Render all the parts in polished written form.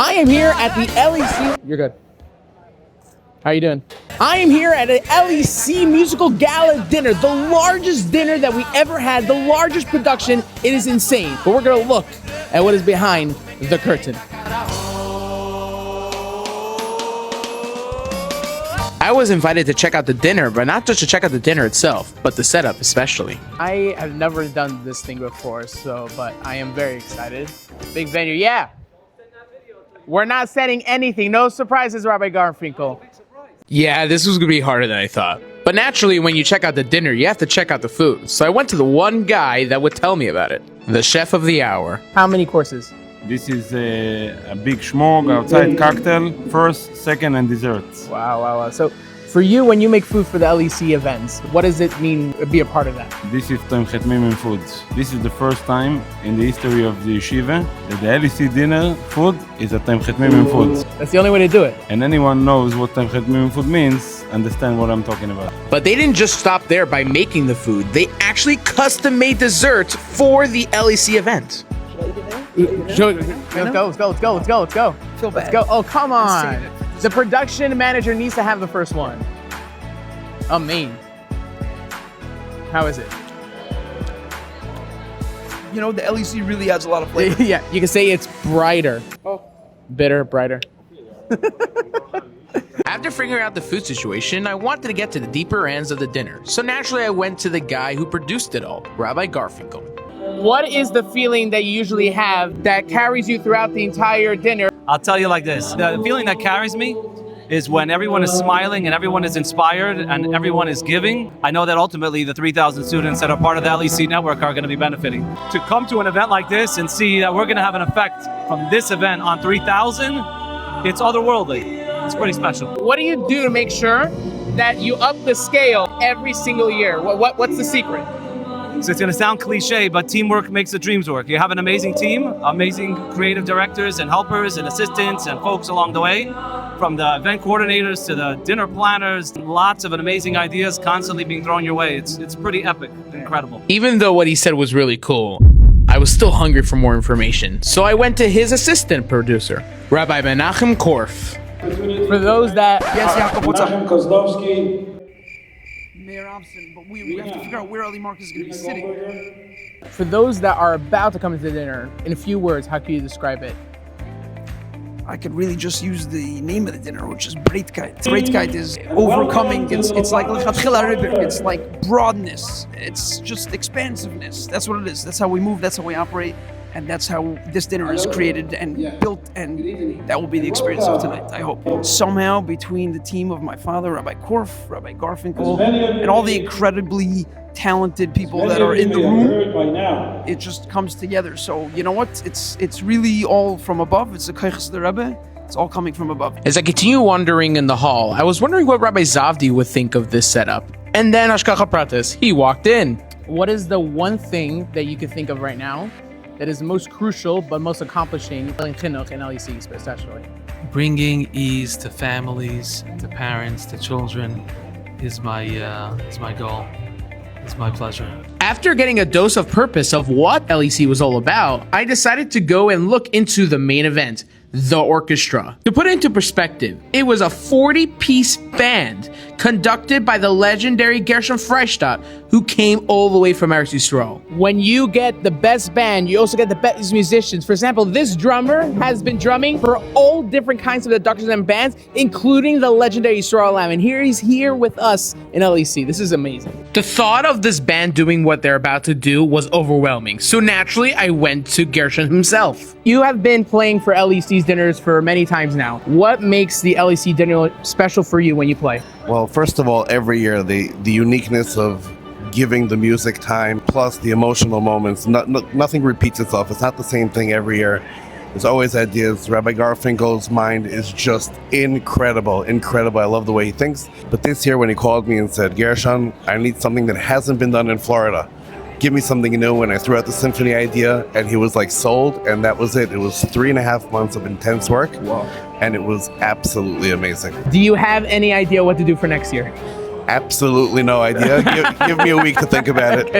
I am here at the LEC. You're good. How you doing? I am here at an LEC musical gala dinner, the largest dinner that we ever had, the largest production. It is insane. But we're gonna look at what is behind the curtain. I was invited to check out the dinner, but not just to check out the dinner itself, but the setup especially. I have never done this thing before, but I am very excited. Big venue, yeah. We're not setting anything. No surprises, Rabbi Garfinkel. Yeah, this was gonna be harder than I thought. But naturally, when you check out the dinner, you have to check out the food. So I went to the one guy that would tell me about it. The chef of the hour. How many courses? This is a big schmorg, outside cocktail, first, second, and desserts. Wow. So for you, when you make food for the LEC events, what does it mean to be a part of that? This is Tomchet Mimim foods. This is the first time in the history of the yeshiva that the LEC dinner food is a Tomchet Mimim foods. That's the only way to do it. And anyone knows what Tomchet Mimim food means, understand what I'm talking about. But they didn't just stop there by making the food. They actually custom-made desserts for the LEC event. Let's go. Feel bad. Let's go. Oh, come on. The production manager needs to have the first one. Amen. How is it? You know, the LEC really adds a lot of flavor. Yeah, you can say it's brighter. Oh. Bitter, brighter. After figuring out the food situation, I wanted to get to the deeper ends of the dinner. So naturally, I went to the guy who produced it all, Rabbi Garfinkel. What is the feeling that you usually have that carries you throughout the entire dinner? I'll tell you like this. The feeling that carries me is when everyone is smiling and everyone is inspired and everyone is giving. I know that ultimately the 3,000 students that are part of the LEC network are going to be benefiting. To come to an event like this and see that we're going to have an effect from this event on 3,000, it's otherworldly. It's pretty special. What do you do to make sure that you up the scale every single year? What's the secret? So it's going to sound cliche, but teamwork makes the dreams work. You have an amazing team, amazing creative directors and helpers and assistants and folks along the way, from the event coordinators to the dinner planners. Lots of amazing ideas constantly being thrown your way. It's pretty epic, incredible. Even though what he said was really cool, I was still hungry for more information. So I went to his assistant producer, Rabbi Menachem Korf. For those that... Yes, Yaakov, what's up? Mayor Robson, but we have to figure out where Eli Marcus is going to be sitting. For those that are about to come to dinner, in a few words, how can you describe it? I could really just use the name of the dinner, which is Breitkeit. Breitkeit is overcoming. It's like it's like broadness. It's just expansiveness. That's what it is. That's how we move. That's how we operate. And that's how this dinner is created and built, and that will be the experience of tonight, I hope. Somehow, between the team of my father, Rabbi Korf, Rabbi Garfinkel, and all the incredibly talented people that are in the room, it just comes together. So, you know what? It's really all from above. It's the Koiches the Rebbe. It's all coming from above. As I continue wandering in the hall, I was wondering what Rabbi Zavdi would think of this setup. And then Ashkacha Pratis, he walked in. What is the one thing that you could think of right now that is most crucial but most accomplishing in Chinuch and LEC especially? Bringing ease to families, to parents, to children is my goal. It's my pleasure. After getting a dose of purpose of what LEC was all about, I decided to go and look into the main event, the orchestra. To put it into perspective, it was a 40-piece band conducted by the legendary Gershon Freistadt, who came all the way from Eretz Yisrael. When you get the best band, you also get the best musicians. For example, this drummer has been drumming for all different kinds of conductors and bands, including the legendary Yisrael Lam, and he's here with us in LEC. This is amazing. The thought of this band doing what they're about to do was overwhelming, so naturally I went to Gershon himself. You have been playing for LEC's dinners for many times now. What makes the LEC dinner special for you when you play? Well, first of all, every year the uniqueness of giving the music time plus the emotional moments, nothing repeats itself. It's not the same thing every year. There's always ideas. Rabbi Garfinkel's mind is just incredible. I love the way he thinks. But this year when he called me and said, Gershon, I need something that hasn't been done in Florida. Give me something new. And I threw out the symphony idea, and he was like sold, and that was it. It was 3.5 months of intense work. Wow. And it was absolutely amazing. Do you have any idea what to do for next year? Absolutely no idea. Give me a week to think about it.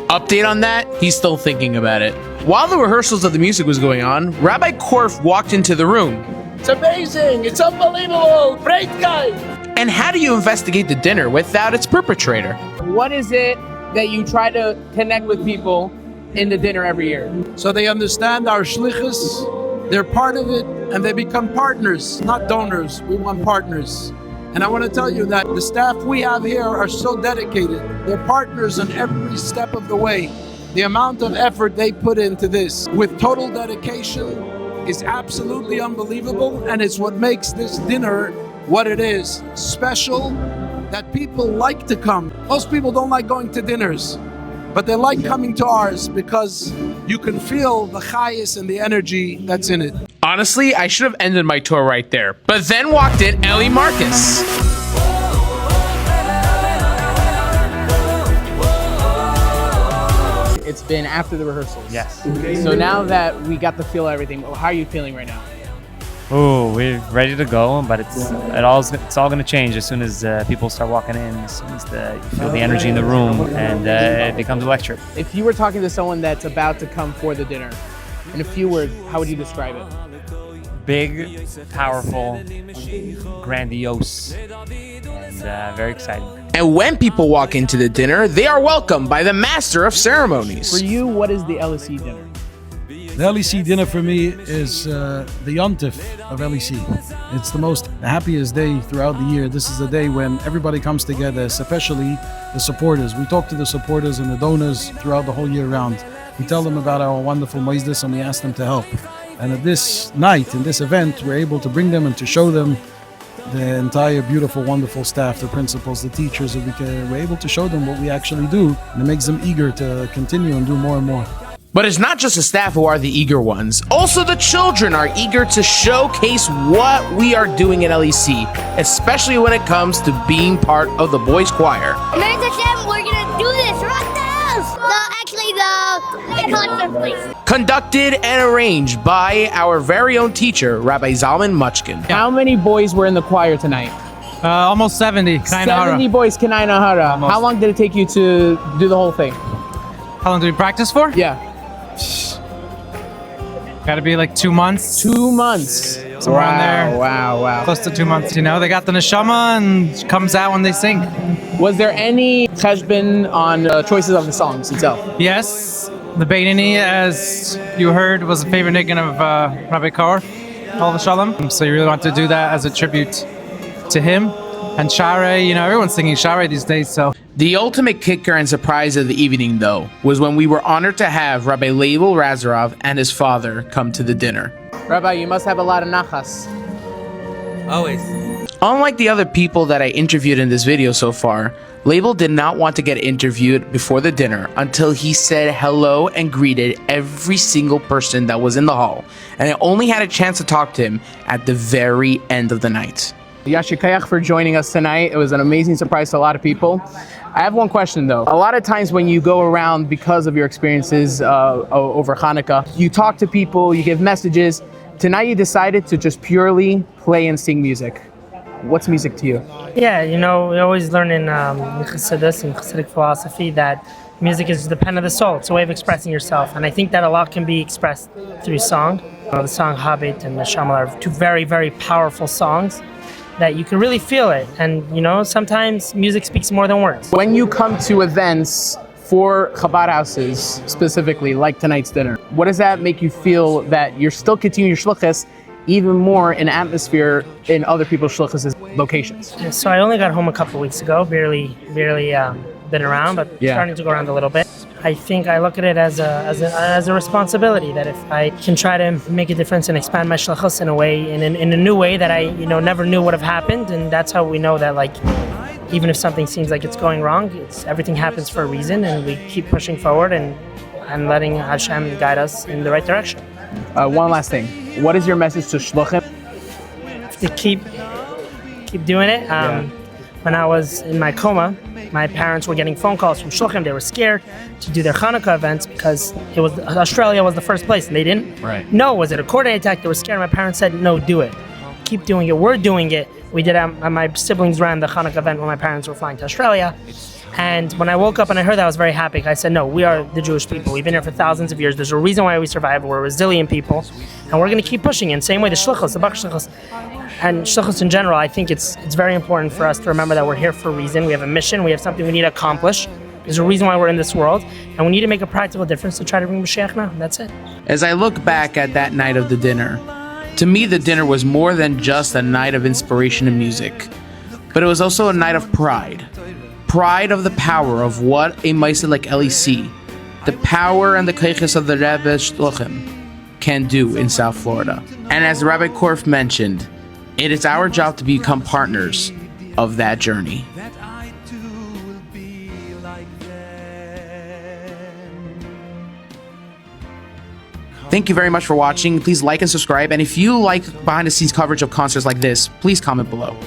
Update on that, he's still thinking about it. While the rehearsals of the music was going on, Rabbi Korf walked into the room. It's amazing. It's unbelievable. Great guy. And how do you investigate the dinner without its perpetrator? What is it that you try to connect with people in the dinner every year? So they understand our shlichus, they're part of it, and they become partners, not donors. We want partners. And I want to tell you that the staff we have here are so dedicated. They're partners on every step of the way. The amount of effort they put into this with total dedication is absolutely unbelievable, and it's what makes this dinner what it is, special, that people like to come. Most people don't like going to dinners, but they like coming to ours because you can feel the chayis and the energy that's in it. Honestly, I should have ended my tour right there, but then walked in Eli Marcus. It's been after the rehearsals. Yes. So now that we got the feel of everything, how are you feeling right now? Oh, we're ready to go, but it's all going to change as soon as people start walking in, as soon as you feel the energy in the room, and it becomes electric. If you were talking to someone that's about to come for the dinner, in a few words, how would you describe it? Big, powerful, grandiose, and very exciting. And when people walk into the dinner, they are welcomed by the master of ceremonies. For you, what is the LEC dinner? The LEC dinner for me is the yontif of LEC. It's the most happiest day throughout the year. This is the day when everybody comes together, especially the supporters. We talk to the supporters and the donors throughout the whole year round. We tell them about our wonderful moisdes and we ask them to help. And at this night, in this event, we're able to bring them and to show them the entire beautiful, wonderful staff, the principals, the teachers, and we're able to show them what we actually do, and it makes them eager to continue and do more and more. But it's not just the staff who are the eager ones. Also, the children are eager to showcase what we are doing at LEC, especially when it comes to being part of the boys choir. Mirza Hashem, we're gonna do this right now! The concert, please. Conducted and arranged by our very own teacher, Rabbi Zalman Muchkin. How many boys were in the choir tonight? Almost 70. 70 boys, Kanai Nahara. How long did it take you to do the whole thing? How long did we practice for? Yeah. Gotta be like 2 months. 2 months. Somewhere around there. Wow. Close to 2 months. You know, they got the neshama and it comes out when they sing. Was there any cheshbon on choices of the songs itself? Yes. The Beinani, as you heard, was a favorite niggin of Rabbi Korf, All Shalom. So you really want to do that as a tribute to him. And Share, you know, everyone's singing Share these days, so. The ultimate kicker and surprise of the evening, though, was when we were honored to have Rabbi Leibel Lazeroff and his father come to the dinner. Rabbi, you must have a lot of nachas. Always. Unlike the other people that I interviewed in this video so far, Leibel did not want to get interviewed before the dinner until he said hello and greeted every single person that was in the hall, and I only had a chance to talk to him at the very end of the night. Yashikayach for joining us tonight. It was an amazing surprise to a lot of people. I have one question though. A lot of times when you go around because of your experiences over Hanukkah, you talk to people, you give messages. Tonight you decided to just purely play and sing music. What's music to you? Yeah, you know, we always learn in Chassidus and Chassidic philosophy that music is the pen of the soul. It's a way of expressing yourself. And I think that a lot can be expressed through song. The song Habit and Neshama are two very, very powerful songs that you can really feel it. And, you know, sometimes music speaks more than words. When you come to events for Chabad houses, specifically, like tonight's dinner, what does that make you feel that you're still continuing your shlichus even more in atmosphere in other people's shlichus locations? Yeah, so I only got home a couple weeks ago, barely been around, but starting to go around a little bit. I think I look at it as a responsibility that if I can try to make a difference and expand my shlichus in a way, in a new way that I never knew would have happened, and that's how we know that like even if something seems like it's going wrong, everything happens for a reason, and we keep pushing forward and letting Hashem guide us in the right direction. One last thing. What is your message to shluchim? To keep doing it. When I was in my coma, my parents were getting phone calls from shluchim. They were scared to do their Hanukkah events because Australia was the first place, and they didn't know. Was it a coordinated attack? They were scared. My parents said, no, do it. Keep doing it. We're doing it. We did. My siblings ran the Hanukkah event when my parents were flying to Australia. And when I woke up and I heard that, I was very happy. I said, no, we are the Jewish people. We've been here for thousands of years. There's a reason why we survive. We're resilient people. And we're going to keep pushing in. Same way the Shlichus, the Bach Shlichus, and Shlichus in general. I think it's very important for us to remember that we're here for a reason. We have a mission. We have something we need to accomplish. There's a reason why we're in this world. And we need to make a practical difference to try to bring Mashiach now. That's it. As I look back at that night of the dinner, to me the dinner was more than just a night of inspiration and music, but it was also a night of pride. Pride of the power of what a Maisa like LEC, the power and the keiches of the Rebbe Shluchim, can do in South Florida. And as Rabbi Korf mentioned, it is our job to become partners of that journey. Thank you very much for watching. Please like and subscribe. And if you like behind the scenes coverage of concerts like this, please comment below.